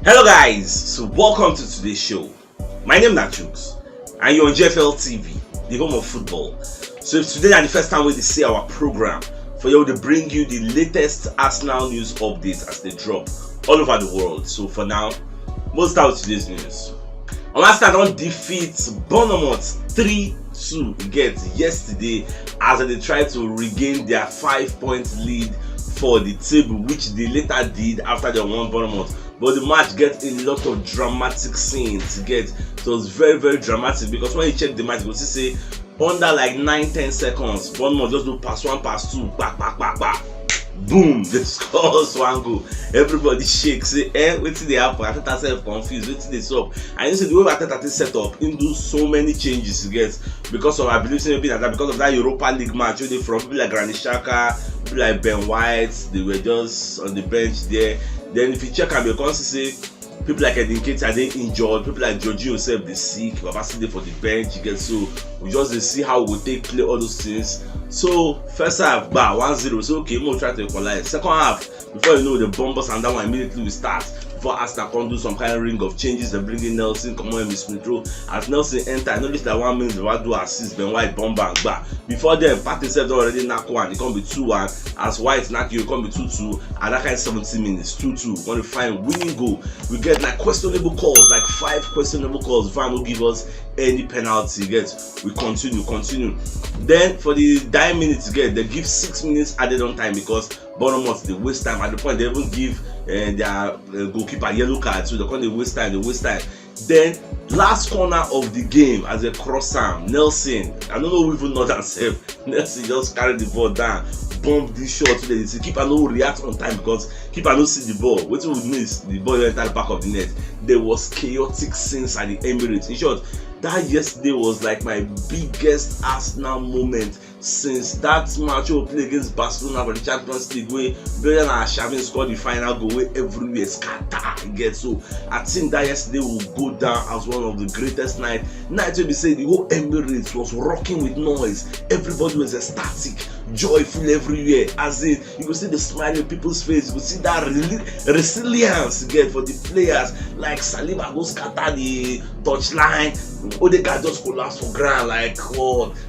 Hello guys, so welcome to today's show. My name is CHUKS and you're on JFL TV, the home of football. So if today is the first time we see our program, for you to bring you the latest Arsenal news updates as they drop all over the world. So for now, we'll start with today's news. Arsenal don't defeat Bournemouth 3-2 yesterday as they try to regain their 5-point lead for the table, which they later did after they won Bournemouth. But the match gets a lot of dramatic scenes. So it was very, very dramatic because when you check the match, you will see under like 9-10 seconds, Bournemouth just do pass one, pass two, back, boom, they score one goal. Everybody shakes, say, what's the happen? I think myself confused, what's this up? And you see the way Arteta set up, he do so many changes because of, I believe maybe that because of that Europa League match, they from people like Granit Xhaka, people like Ben White, they were just on the bench there. Then if you check and because you say people like Edin Keita they injured, people like Jorginho himself they sick, Baba still for the bench, so we just see how we take play all those things. So first half, 1-0, so okay, we'll try to equalize. Second half, before you know the bombers and that one immediately we start. Before Arsenal can do some kind of ring of changes, they bring in Nelson, come on, Miss Smith-Rowe. As Nelson enter, I noticed that 1 minute they will do assist, Ben White bomb bang back. Before then, Partey said already knock one, it can be 2-1. As White knock you, it can be 2-2. And that kind of 70 minutes, 2-2. When we find winning goal, we get like questionable calls, like 5 questionable calls. Van will give us any penalty. We continue. Then for the 9 minutes, they give 6 minutes added on time because Bournemouth they waste time. At the point they even give their goalkeeper yellow card, so they can't waste time. Then last corner of the game as a cross arm, Nelson, I don't know who even know that self. Nelson just carried the ball down, bomb this shot. So the keeper no react on time because keeper no see the ball. What we miss, the ball enter the back of the net. There was chaotic scenes at the Emirates. In short, that yesterday was like my biggest Arsenal moment since that match we played against Barcelona for the Champions League where Bellingham and Xavi scored the final goal where everywhere scatter. So I think that yesterday will go down as one of the greatest nights where we say the whole Emirates was rocking with noise. Everybody was ecstatic, joyful everywhere. As in, you could see the smile on people's face. You could see that resilience for the players. Like Saliba goes scatter the touchline. Odegaard just collapsed for ground like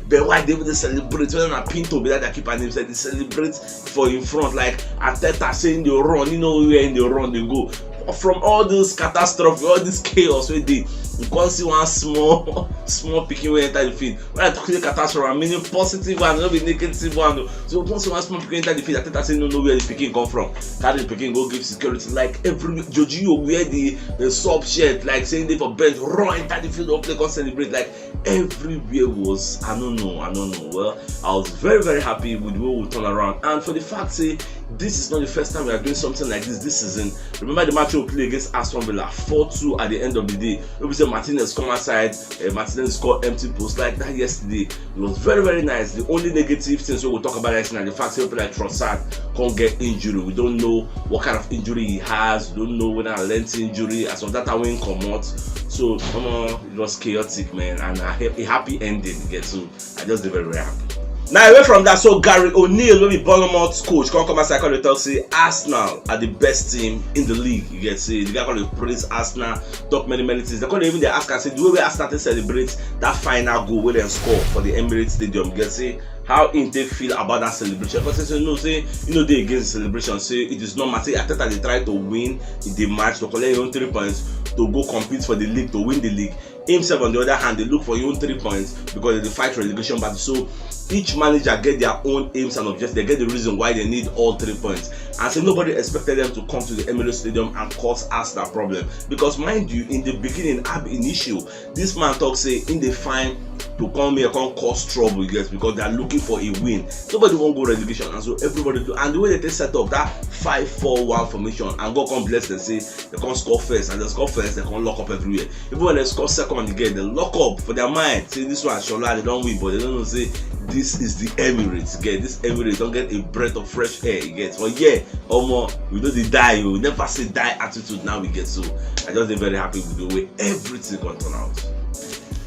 Ben White they will celebrate when a Pinto be that their keeper name said they celebrate for in front like Arteta saying they run, you know where in the run they go. From all this catastrophe, all this chaos where they you can't see one small picking way enter the field. When I talk about catastrophe, I mean positive one, not be negative one. So you can't see one small picking enter the field. Arteta say no where the picking come from. Carry the picking go give security like every Jorginho wear the sub shirt like saying they for bench run enter the field or play go celebrate like everywhere was I don't know. Well, I was very, very happy with the way we turn around, and for the fact say this is not the first time we are doing something like this season. Remember the match we played against Aston Villa 4-2 at the end of the day. We say Martinez come outside, Martinez scored empty post like that yesterday. It was very, very nice. The only negative things we will talk about is the fact that people like Trossard can't get injury. We don't know what kind of injury he has. We don't know whether a length injury as of that won't come out. So it was chaotic, man, and a happy ending. So I just did very, very happy. Now away from that, so Gary O'Neill, maybe Bournemouth's coach, come outside and talk say Arsenal are the best team in the league. You get say the guy called praise Arsenal, talk many things. They call even they ask and say the way Arsenal to celebrate that final goal where they score for the Emirates Stadium. You get say how they feel about that celebration. Because say they against the celebration. Say it is not matter. Arteta they try to win the match to collect your own 3 points to go compete for the league to win the league. Himself on the other hand, they look for your own 3 points because they fight relegation battle. So each manager get their own aims and objectives. They get the reason why they need all 3 points. And so nobody expected them to come to the Emirates Stadium and cause us that problem. Because mind you, in the beginning, ab initio, this man talks say in the fine to come here come cause trouble, because they are looking for a win. Nobody won't go relegation, and so everybody do. And the way they set up that 5-4-1 formation, and God come bless them, say they can't score first, and they score first, they can't lock up everywhere. Even when they score second again, they lock up for their mind. Say this one, Shola, they don't win, but they don't know say this is the Emirates. This Emirates don't get a breath of fresh air. But yeah, we know they die. We never say die attitude. Now we get so. I just been very happy with the way everything can turn out.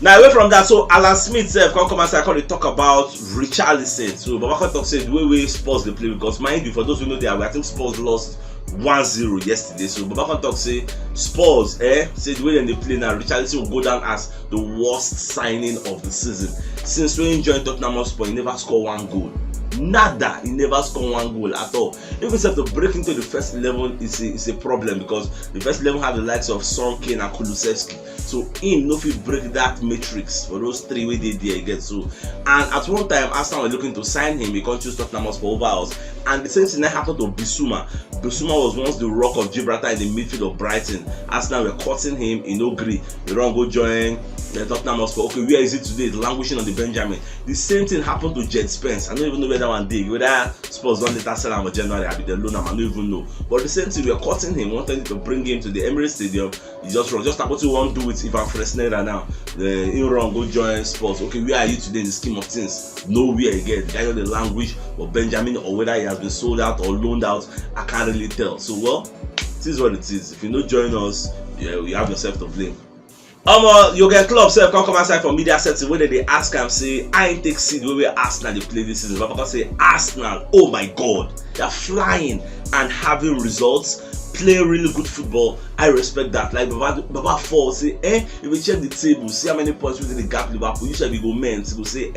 Now away from that, so Alan Smith come and say I talk about Richarlison. So Babaka talk said the way Spurs they play, because mind you, for those who know I think Spurs lost 1-0 yesterday. So Baba can talk say Spurs, say the way they play now, Richarlison will go down as the worst signing of the season. Since when he joined Tottenham Hotspur, he never scored 1 goal. Nada, he never scored 1 goal at all. Even if to break into the first 11 is a problem, because the first 11 have the likes of Son, Kane and Kulusevski. So him no fit break that matrix for those 3 way they there get. So, and at one time Arsenal were looking to sign him, he can't choose Tottenham Hotspur over us. And the same thing that happened to Bissouma. Bissouma was once the rock of Gibraltar in the midfield of Brighton. Arsenal were cutting him, he no agree. He don't go join the Tottenham Hotspur. Okay, where is it today? It's languishing on the Benjamin. The same thing happened to Jed Spence. I don't even know where that one did. Whether Spurs don't later sell him in January, I be the loan him, I don't even know. But the same thing, we are cutting him, wanting to bring him to the Emirates Stadium. He just wrong. Just like what you want to do with Ivan Fresneda now. In wrong, go join Spurs. Okay, where are you today in the scheme of things? Nowhere again. The guy know the language of Benjamin, or whether he has been sold out or loaned out, I can't really tell. So well, it is what it is. If you don't join us, yeah, you have yourself to blame. You get club self come outside for media setting where they ask him say I ain't take seed where we Arsenal they play this season. But say Arsenal, oh my god, they're flying and having results, playing really good football. I respect that. Like Baba Fall say, if we check the table, see how many points within the gap Liverpool, usually we go men. So we say,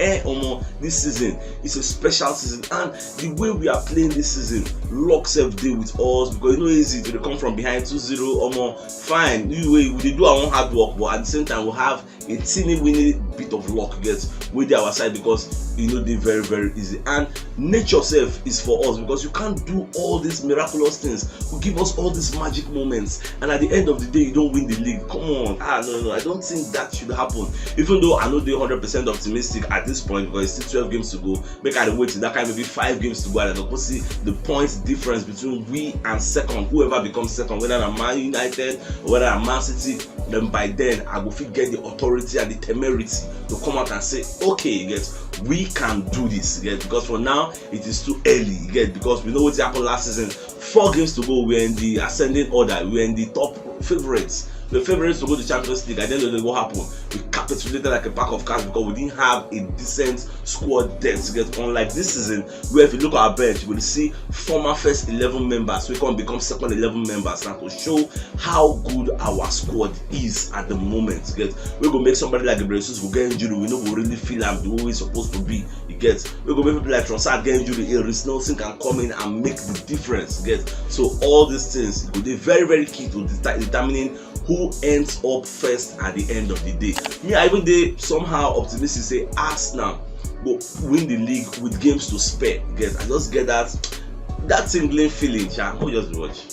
this season it's a special season, and the way we are playing this season, luck self deal with us, because it's not easy to come from behind 2-0 fine. We do our own hard work, but at the same time we'll have a teeny weeny bit of luck with our side, because they're very, very easy. And nature self is for us, because you can't do all these miraculous things who give us all these magic moments, and at the end of the day you don't win the league. Come on, no, I don't think that should happen. Even though I know they're 100% optimistic at this point, because it's still 12 games to go. Make I wait till that kind, maybe 5 games to go, and I'll see the points difference between we and second, whoever becomes second, whether I'm Man United or whether I'm Man City. Then by then I will get the authority and the temerity to come out and say, okay, we can do this, because for now it is too early, because we know what happened last season. 4 games to go, we're in the ascending order, we're in the top favorites. The favorites to go to Champions League. At the end of the day, what happened? We capitulated like a pack of cards, because we didn't have a decent squad depth. Unlike this season, where if you look at our bench, you will see former first 11 members we can become second 11 members, now to show how good our squad is at the moment. We're gonna make somebody like Gabriel Jesus will get injury, we know we really feel I'm the way we're supposed to be. We're gonna make people like Trossard get injury, Reece Nelson can come in and make the difference. So all these things will be very, very key to determining who ends up first at the end of the day. Me, I even they somehow optimistic say Arsenal will win the league with games to spare. I just get that tingling feeling. Who just watch?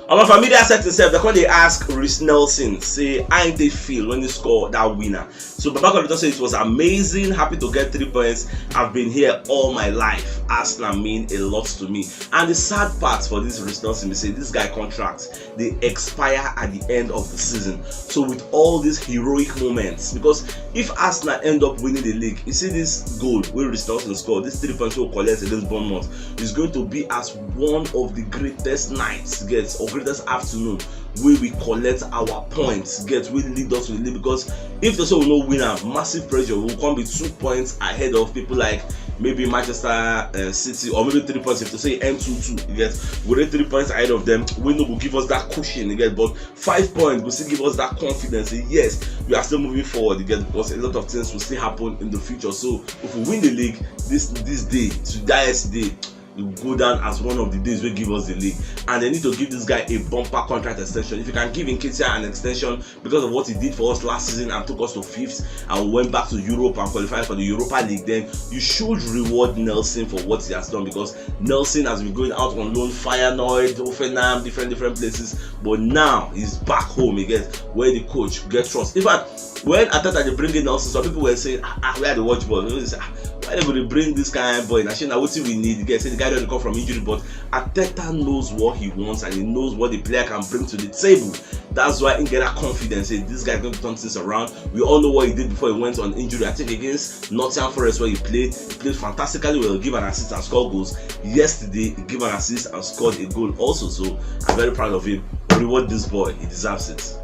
Our familiar set itself, they ask Reece Nelson, say, how they feel when they score that winner. So Baba said it was amazing, happy to get 3 points. I've been here all my life. Arsenal mean a lot to me. And the sad part for this Reece Nelson, they say this guy contracts, they expire at the end of the season. So with all these heroic moments, because if Arsenal end up winning the league, you see this goal where Reece Nelson scored, this 3 points will collect against Bournemouth, is going to be as one of the greatest nights, or greatest afternoon where we collect our points, will lead us to the league. Because if the we no winner, massive pressure will come be 2 points ahead of people like maybe Manchester City, or maybe 3 points if to say M22, we're 3 points ahead of them. We know will give us that cushion, but 5 points will still give us that confidence. Yes, we are still moving forward, because a lot of things will still happen in the future. So if we win the league this day, today's day, will go down as one of the days we give us the league, and they need to give this guy a bumper contract extension. If you can give Nketiah an extension because of what he did for us last season and took us to 5th and went back to Europe and qualified for the Europa League, then you should reward Nelson for what he has done, because Nelson has been going out on loan, Feyenoord, Hoffenheim, different places, but now he's back home again, where the coach gets trust. In fact, when Ateta they bring in Nelson, some people were saying, where are the watch ball? They say, why they going to bring this kind of boy? Now what we need? Say the guy doesn't come from injury, but Ateta knows what he wants and he knows what the player can bring to the table. That's why he get that confidence. Say this guy going to turn things around. We all know what he did before he went on injury. I think against Nottingham Forest where he played fantastically well. Give an assist and score goals. Yesterday he gave an assist and scored a goal also. So I'm very proud of him. Reward this boy. He deserves it.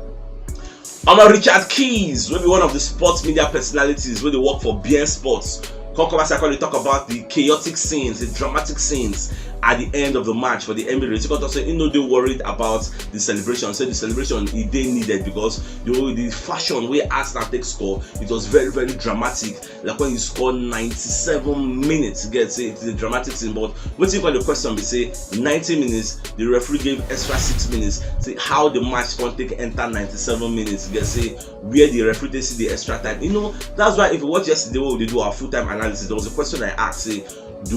Richard Keys will be one of the sports media personalities where they work for BN Sports. Come as I talk about the chaotic scenes, the dramatic scenes at the end of the match for the Emirates. Because say, they worried about the celebration. So the celebration they needed because the fashion where Arsenal take score, it was very, very dramatic. Like when you score 97 minutes, it's a dramatic thing. But what you got the question be say 90 minutes, the referee gave extra 6 minutes. See how the match can take enter 97 minutes. Say where the referee they see the extra time. That's why if you watch yesterday when they do our full-time analysis, there was a question I asked, say,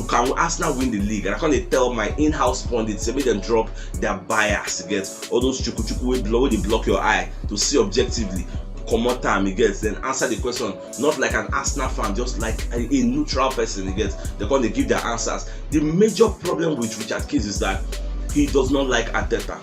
can Arsenal win the league? And I can't tell my in-house pundits, say make them drop their bias to get all those chuku where they block your eye to see objectively. Come on time then answer the question, not like an Arsenal fan, just like a neutral person. They're going to give their answers. The major problem with Richard Keys is that he does not like Arteta.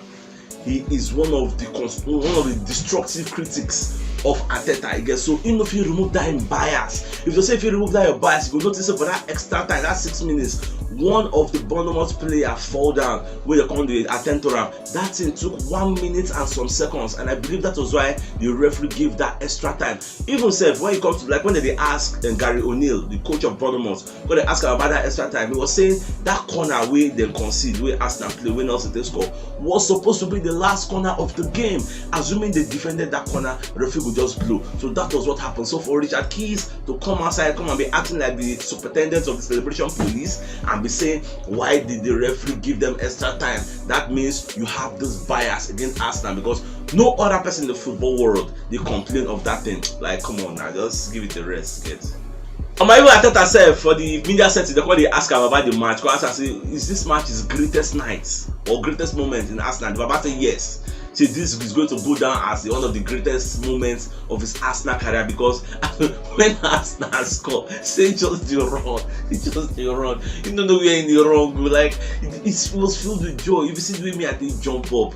He is one of the destructive critics of Arteta. So if you remove that bias, if you remove that your bias, you will notice for that extra time, that 6 minutes, one of the Bournemouth players fall down where they come to attend to him. That thing took 1 minute and some seconds, and I believe that was why the referee gave that extra time. Even said when it comes to when they asked Gary O'Neill, the coach of Bournemouth, when they asked him about that extra time, he was saying that corner where they concede, where Arsenal play, when else they score, was supposed to be the last corner of the game. Assuming they defended that corner, the referee would just blow. So that was what happened. So for Richard Keys to come outside, come and be acting like the superintendent of the celebration police and be saying, why did the referee give them extra time? That means you have this bias against Arsenal, because no other person in the football world they complain of that thing. Like, come on now, just give it a rest, kids. My even Arteta said for the media setting, they ask him about the match. Because I say, is this match his greatest night or greatest moment in Arsenal? The Baba said yes. See, this is going to go down as one of the greatest moments of his Arsenal career, because when Arsenal score, say just the run, just the run. You don't know we're in the wrong. Like it was filled with joy. If you see the way me, I think jump up.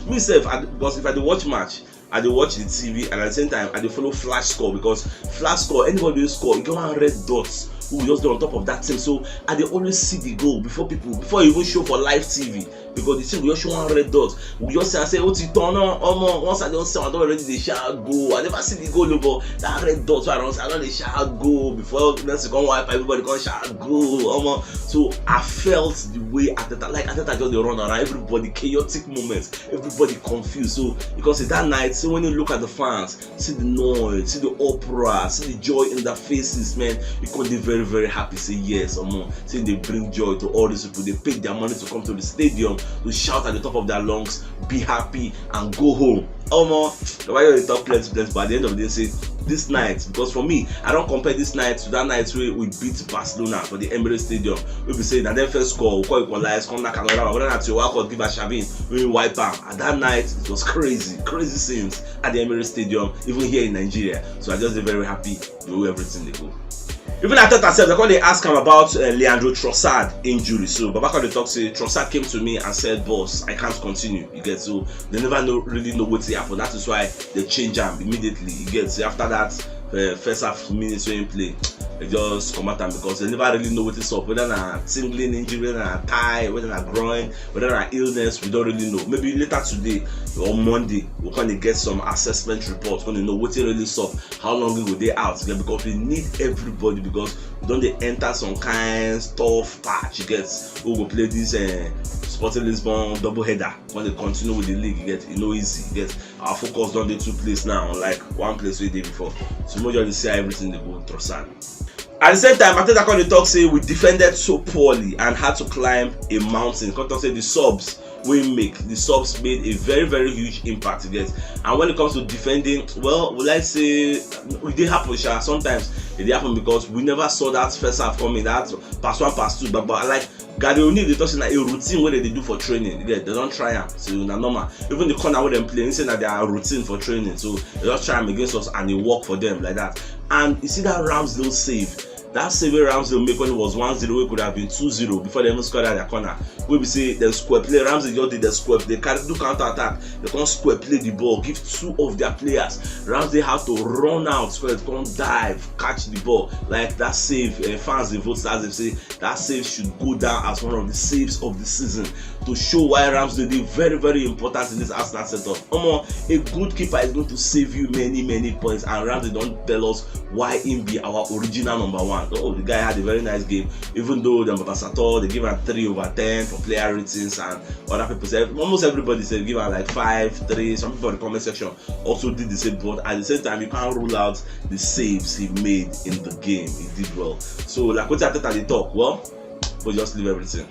Myself, because if I watch match, I dey watch the TV, and at the same time I dey follow flash score, because flash score, anybody will score, you get one red dots who will just be on top of that team. So I dey always see the goal before you even show for live TV, because the team will just show one red dot. We just say oh ti turn on, once I don't see, I don't already dey shout goal. I never see the goal, but that red dot I don't dey shout goal before next come wipe, everybody come shout goal. So I felt the way Arteta just dey run around, everybody chaotic moments, everybody confused. So because it's that night, so when you look at the fans, see the noise, see the opera, see the joy in their faces, man, you can be very, very happy. Say yes, say they bring joy to all these people. They pay their money to come to the stadium to shout at the top of their lungs, be happy and go home. Why you talk plenty, but at the end of the day, say this night, because for me, I don't compare this night to that night where we beat Barcelona for the Emirates Stadium. We'll be saying that then first score, we call equalize, come back another one. At your walk, give a Shavin, we wipe out. At that night, it was crazy scenes at the Emirates Stadium, even here in Nigeria. So I just be very happy to do everything they go. Even I thought myself, they ask him about Leandro Trossard injury. So Babaka the talk say Trossard came to me and said, "Boss, I can't continue." You get, so they never really know what's happened. That is why they change him immediately. You get, so after that first half minutes when play, they just come at him, because they never really know what is up. Whether a tingling injury, whether a thigh, whether a groin, whether an illness, we don't really know. Maybe later today or Monday we're going to get some assessment reports, going to know what it really up, how long will they out again, because we need everybody, because we don't they enter some kind tough patch. You get, who will play this Sporting Lisbon double header when they continue with the league. You get, easy. You get, our focus on the two places now, unlike one place we did before. So most of you see everything they go Trossard. At the same time, Arteta come the talk say we defended so poorly and had to climb a mountain. Come talk say the subs made a very, very huge impact. You get, and when it comes to defending, well, will I say it did happen, sometimes it did happen, because we never saw that first half coming, that pass one, pass two, but like Gary O'Neill, they talk like a routine where they do for training. You get, they don't try them, so na normal. Even the corner where they play, they say that they are routine for training, so they just try them against us and they work for them like that. And you see that Ramsdale save. That save Ramsdale make when it was 1-0, it could have been 2-0 before they even scored at their corner. We be say the square play, Ramsdale just did the square, they can do counter attack, they can't square play the ball, give two of their players. Ramsdale have to run out, so they can't dive, catch the ball. Like that save, fans they vote as they say that save should go down as one of the saves of the season. to show why Ramsdale is very, very important in this Arsenal setup. A good keeper is going to save you many points, and Ramsdale don't tell us why him be our original number one. Oh, the guy had a very nice game, even though the Mbapasator they give him 3/10 for player ratings, and other people say almost everybody said give him like 5, 3. Some people in the comment section also did the same, but at the same time you can't rule out the saves he made in the game. He did well. So like what I thought at the talk, well, we'll just leave everything.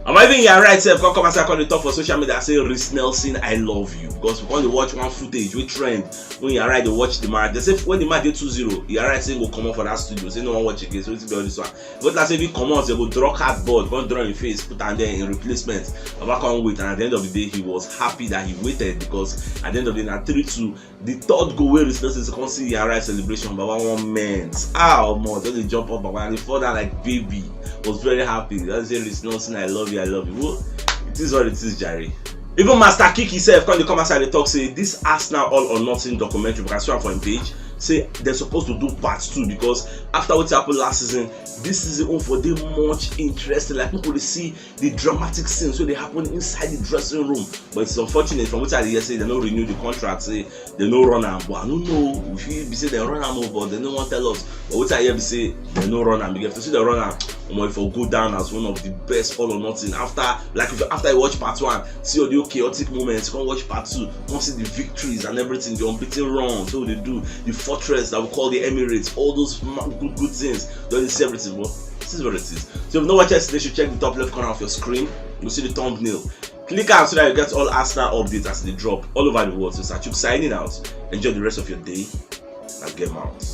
I'm even here right self come and say I call the talk for social media. I say Reece Nelson, I love you, because we want to watch one footage we trend when you arrive to watch the match. They say when the match did 2-0, you arrive saying go come out for that studio, say no one watch again, so it's be on this one. But let's say if he come out, they go draw cardboard, go draw in your face, put and then in replacement. Baba can't wait, and at the end of the day he was happy that he waited, because at the end of the day, at 3-2, the third goal where Reece Nelson come see the arrive celebration, Baba 1 minute. More just they jump up, Baba, and he fall down like baby. Was very happy. That's say Reece Nelson, I love you, I love you. Well, it is what it is, Jerry. Even Master Kick himself, when they come outside the talk, say this Arsenal All or Nothing documentary, because I saw for him page, say they're supposed to do part 2, because after what happened last season, this season for them much interesting. Like people see the dramatic scenes so they happen inside the dressing room. But it's unfortunate from what I hear say they don't renew the contract, say they no run am. But I don't know if you be say they run am, but they don't want to tell us. But what I hear be say they no run am. Because if you see the run am, if you go down as one of the best All or Nothing, after you watch part 1, see all the chaotic moments, come watch part 2, come see the victories and everything, the unbeaten run, so they do the fortress that we call the Emirates, all those good things. Don't see everything. Well, this is what it is. So if you know what yesterday, you should check the top left corner of your screen. You'll see the thumbnail. Click out so that you get all Arsenal updates as they drop all over the world. So CHUKS signing out. Enjoy the rest of your day and get out.